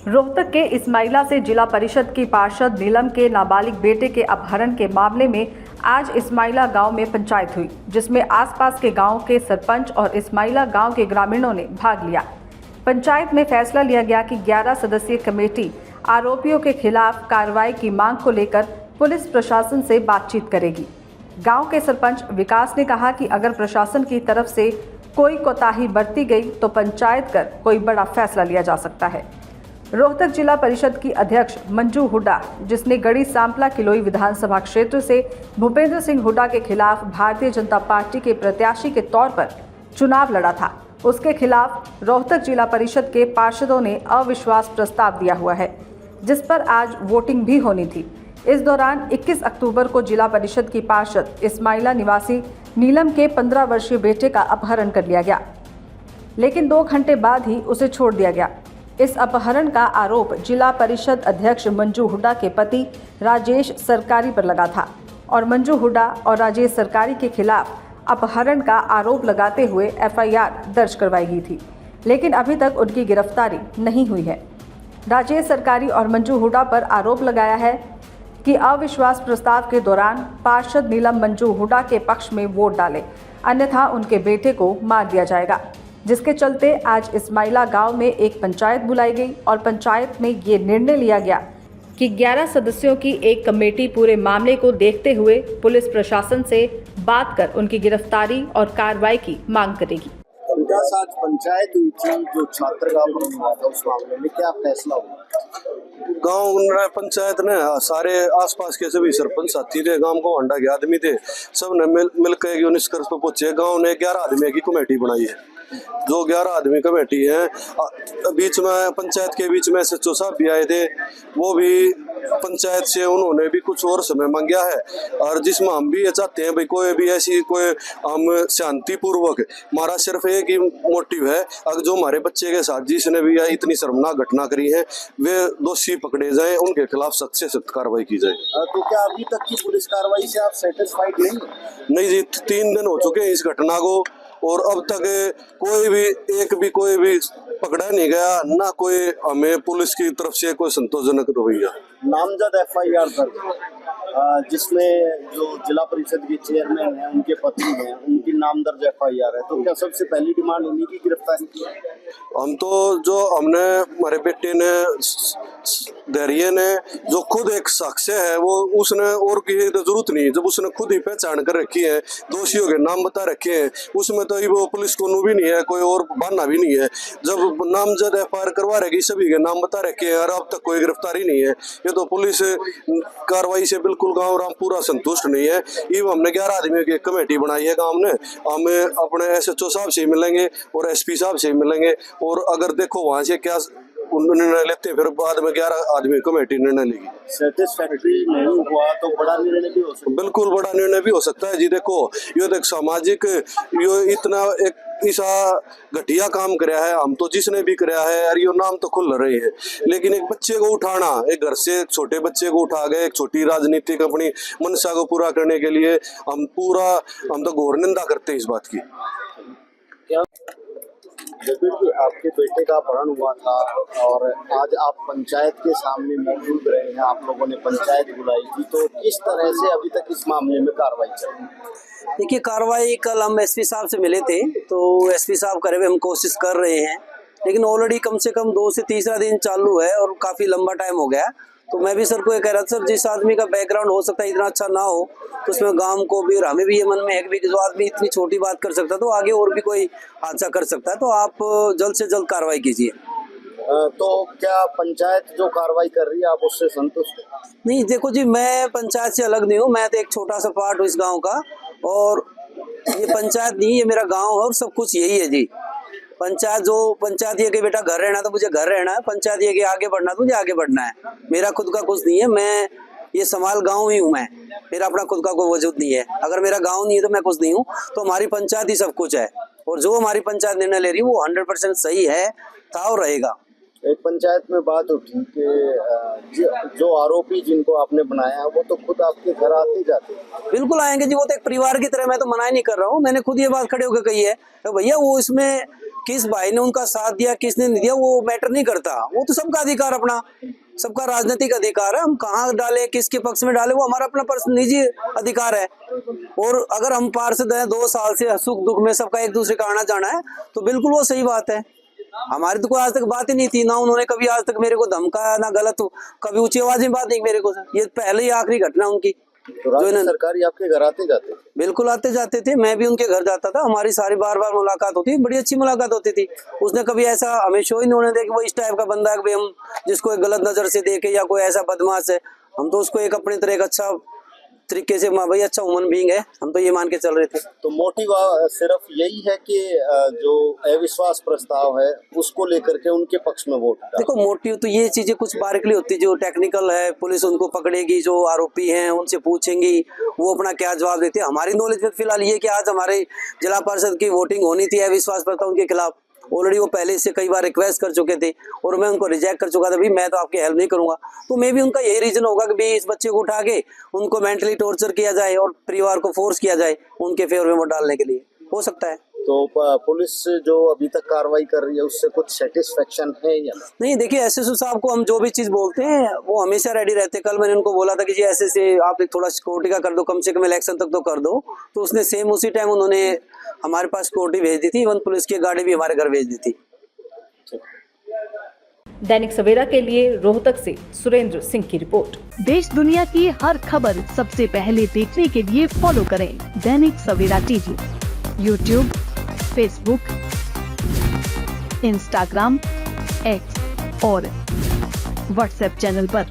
रोहतक के इस्माइला से जिला परिषद की पार्षद नीलम के नाबालिग बेटे के अपहरण के मामले में आज इस्माइला गांव में पंचायत हुई, जिसमें आसपास के गांव के सरपंच और इस्माइला गांव के ग्रामीणों ने भाग लिया। पंचायत में फैसला लिया गया कि 11 सदस्यीय कमेटी आरोपियों के खिलाफ कार्रवाई की मांग को लेकर पुलिस प्रशासन से बातचीत करेगी। गांव के सरपंच विकास ने कहा कि अगर प्रशासन की तरफ से कोई कोताही बरती गई तो पंचायत कर कोई बड़ा फैसला लिया जा सकता है। रोहतक जिला परिषद की अध्यक्ष मंजू हुड्डा, जिसने गढ़ी सांपला किलोई विधानसभा क्षेत्र से भूपेंद्र सिंह हुड्डा के खिलाफ भारतीय जनता पार्टी के प्रत्याशी के तौर पर चुनाव लड़ा था, उसके खिलाफ रोहतक जिला परिषद के पार्षदों ने अविश्वास प्रस्ताव दिया हुआ है, जिस पर आज वोटिंग भी होनी थी। इस दौरान 21 अक्टूबर को जिला परिषद की पार्षद इस्माइला निवासी नीलम के 15 वर्षीय बेटे का अपहरण कर लिया गया, लेकिन 2 घंटे बाद ही उसे छोड़ दिया गया। इस अपहरण का आरोप जिला परिषद अध्यक्ष मंजू हुड्डा के पति राजेश सरकारी पर लगा था और मंजू हुड्डा और राजेश सरकारी के खिलाफ अपहरण का आरोप लगाते हुए एफआईआर दर्ज करवाई गई थी, लेकिन अभी तक उनकी गिरफ्तारी नहीं हुई है। राजेश सरकारी और मंजू हुड्डा पर आरोप लगाया है कि अविश्वास प्रस्ताव के दौरान पार्षद नीलम मंजू हुड्डा के पक्ष में वोट डाले, अन्यथा उनके बेटे को मार दिया जाएगा, जिसके चलते आज इस्माइला गांव में एक पंचायत बुलाई गई और पंचायत में ये निर्णय लिया गया कि 11 सदस्यों की एक कमेटी पूरे मामले को देखते हुए पुलिस प्रशासन से बात कर उनकी गिरफ्तारी और कार्रवाई की मांग करेगी। विकास, आज पंचायत हुई थी जो छात्र का हुआ था, उस मामले में क्या फैसला हुआ? गांव पंचायत ने सारे आसपास के सभी सरपंच साथी थे, गांव को अंडा के आदमी थे, सब ने मिलकर यो निष्कर्ष पर पहुंचे। गांव ने 11 आदमी की कमेटी बनाई है। जो 11 आदमी कमेटी है, बीच में पंचायत के बीच में SHO साहब भी आए थे, वो भी पंचायत से उन्होंने भी कुछ और समय मांगा है। और जिसमें हम भी ये चाहते हैं भाई कोई भी ऐसी कोई हम शांतिपूर्वक, हमारा सिर्फ एक ही मोटिव है, अगर जो हमारे बच्चे के साथ जिसने भी इतनी शर्मनाक घटना करी है वे दोषी पकड़े जाएं, उनके खिलाफ सख्त से सख्त कार्रवाई की जाए। तो क्या अभी तक की पुलिस कार्रवाई से आप सेटिस्फाइड नहीं जी, 3 दिन हो चुके हैं इस घटना को और अब तक कोई भी पकड़ा नहीं गया, ना कोई हमें पुलिस की तरफ से कोई संतोषजनक रवैया। नामजद एफआईआर दर्ज, जिसमें जो जिला परिषद के चेयरमैन हैं, उनके पति हैं, उनकी नाम दर्ज एफआईआर है, तो क्या सबसे पहली डिमांड उन्हीं की गिरफ्तारी की? हम तो जो हमने हमारे बेटे ने धैर्य ने जो खुद एक साक्ष्य है वो उसने और की जरूरत नहीं, जब उसने खुद ही पहचान कर रखी है, दोषियों के नाम बता रखे हैं, उसमें तो वो पुलिस को भी नहीं है, कोई और बहाना भी नहीं है। जब नामजद एफआईआर करवा रही, सभी के नाम बता रखे हैं और अब तक कोई गिरफ्तारी नहीं है, ये तो पुलिस कार्रवाई से बिल्कुल गाँव राम पूरा संतुष्ट नहीं है। ये हमने 11 आदमियों की कमेटी बनाई है गाँव ने, हमें अपने SHO साहब से मिलेंगे और SP साहब से मिलेंगे और अगर देखो वहाँ से क्या निर्णय लेते हैं, फिर बाद में 11 आदमी कमेटी निर्णय लेगी। सेटिस्फैक्टरी नहीं हुआ तो बड़ा निर्णय भी हो सकता है। बिल्कुल बड़ा निर्णय भी हो सकता है जी। देखो ये तो एक सामाजिक इतना एक ऐसा घटिया काम कराया है, हम तो जिसने भी कराया है यार ये नाम तो खुल रहे हैं, लेकिन एक बच्चे को उठाना, एक घर से एक छोटे बच्चे को उठा गए, एक छोटी राजनीतिक अपनी मंशा को पूरा करने के लिए हम तो घोर निंदा करते हैं इस बात की। जबीर जी, आपके बेटे का अपहरण हुआ था और आज आप पंचायत के सामने मौजूद रहे हैं, आप लोगों ने पंचायत बुलाई थी, तो किस तरह से अभी तक इस मामले में कार्रवाई चल रही है? देखिए, कार्रवाई कल हम SP साहब से मिले थे, तो SP साहब करे हुए हम कोशिश कर रहे हैं, लेकिन ऑलरेडी कम से कम 2 से तीसरा दिन चालू है और काफ़ी लंबा टाइम हो गया। तो मैं भी सर को ये कह रहा था, सर जिस आदमी का बैकग्राउंड हो सकता है इतना अच्छा ना हो, तो उसमें गांव को भी और हमें भी ये मन में है कि जो आदमी इतनी छोटी बात कर सकता है तो आगे और भी कोई हादसा कर सकता है, तो आप जल्द से जल्द कार्रवाई कीजिए। तो क्या पंचायत जो कार्रवाई कर रही है आप उससे संतुष्ट हैं? नहीं, देखो जी, मैं पंचायत से अलग नहीं हूँ, मैं तो एक छोटा सा पार्ट हूँ इस गाँव का, और ये पंचायत नहीं, ये मेरा गाँव है और सब कुछ यही है जी। पंचायत ये कि बेटा घर रहना तो मुझे घर रहना है, पंचायत ये कि आगे बढ़ना तो मुझे आगे बढ़ना है, मेरा खुद का कुछ नहीं है। मैं ये समाल गांव ही हूँ, मैं मेरा अपना खुद का कोई वजूद नहीं है। अगर मेरा गांव नहीं है तो मैं कुछ नहीं हूँ, तो हमारी पंचायत ही सब कुछ है और जो हमारी पंचायत निर्णय ले रही है वो 100% सही है, था और रहेगा। एक पंचायत में बात उठी कि जो आरोपी जिनको आपने बनाया है वो तो खुद आपके घर आते जाते हैं। बिल्कुल आएंगे जी, वो तो एक परिवार की तरह, मैं तो मना ही नहीं कर रहा हूँ, मैंने खुद ये बात खड़े होकर कही है तो भैया वो इसमें किस भाई ने उनका साथ दिया किसने नहीं दिया वो मैटर नहीं करता, वो तो सबका अधिकार, अपना सबका राजनीतिक अधिकार है। हम कहाँ डाले किसके पक्ष में डाले वो हमारा अपना पर्सनल निजी अधिकार है। और अगर हम पार्षद हैं 2 साल से सुख दुख में सबका एक दूसरे का आना जाना है तो बिल्कुल वो सही बात है। हमारी तो कोई आज तक बात ही नहीं थी, ना उन्होंने कभी आज तक मेरे को धमकाया, ना गलत कभी ऊंची आवाज में बात नहीं मेरे को। ये पहले ही आखिरी घटना उनकी। तो राज्य सरकारी आपके घर आते जाते? बिल्कुल आते जाते थे, मैं भी उनके घर जाता था, हमारी सारी बार बार मुलाकात होती, बड़ी अच्छी मुलाकात होती थी। उसने कभी ऐसा हमें शो ही नहीं होने दिया कि वो इस टाइप का बंदा है कि हम जिसको एक गलत नजर से देखे या कोई ऐसा बदमाश है। हम तो उसको एक अपनी तरह एक अच्छा तरीके से भाई अच्छा ह्यूमन बीइंग है, हम तो ये मान के चल रहे थे। तो मोटिव सिर्फ यही है कि जो अविश्वास प्रस्ताव है उसको लेकर के उनके पक्ष में वोट डालें? देखो मोटिव तो ये चीजें कुछ बारीकली होती है, जो टेक्निकल है पुलिस उनको पकड़ेगी, जो आरोपी हैं उनसे पूछेंगी वो अपना क्या जवाब देते हैं। हमारी नॉलेज में फिलहाल ये कि आज हमारे जिला परिषद की वोटिंग होनी थी अविश्वास प्रस्ताव उनके खिलाफ, ऑलरेडी वो पहले से कई बार रिक्वेस्ट कर चुके थे और मैं उनको रिजेक्ट कर चुका था, भाई मैं तो आपकी हेल्प नहीं करूंगा। तो मे भी उनका यही रीजन होगा कि भाई इस बच्चे को उठा के उनको मेंटली टॉर्चर किया जाए और परिवार को फोर्स किया जाए उनके फेवर में वोट डालने के लिए, हो सकता है। तो पुलिस जो अभी तक कार्रवाई कर रही है उससे कुछ सेटिस्फेक्शन है या नहीं? देखिए एसएसओ साहब को हम जो भी चीज बोलते हैं वो हमेशा रेडी रहते। कल मैंने उनको बोला था कि जी ऐसे से आप एक थोड़ा सिक्योरिटी का कर दो, कम से कम इलेक्शन तक तो कर दो, तो उसने सेम उसी टाइम उन्होंने हमारे पास सिक्योरिटी भेज दी थी, इवन पुलिस की गाड़ी भी हमारे घर भेज दी थी। दैनिक सवेरा के लिए रोहतक से सुरेंद्र सिंह की रिपोर्ट। देश दुनिया की हर खबर सबसे पहले देखने के लिए फॉलो करें Dainik Savera TV, YouTube, Facebook, Instagram, X और व्हाट्सएप चैनल पर।